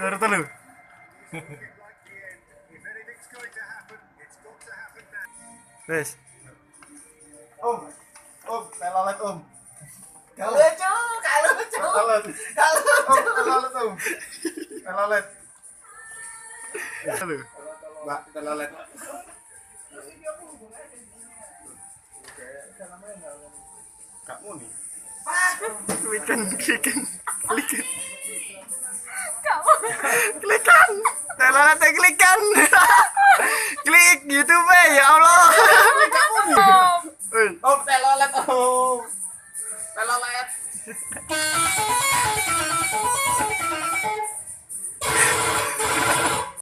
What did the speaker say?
Loro telu. Wes. Telolet Gak lucu. Telolet. Mbak, telolet. Kamu nih. Klikan. Kamu klikan. Telolet klikan.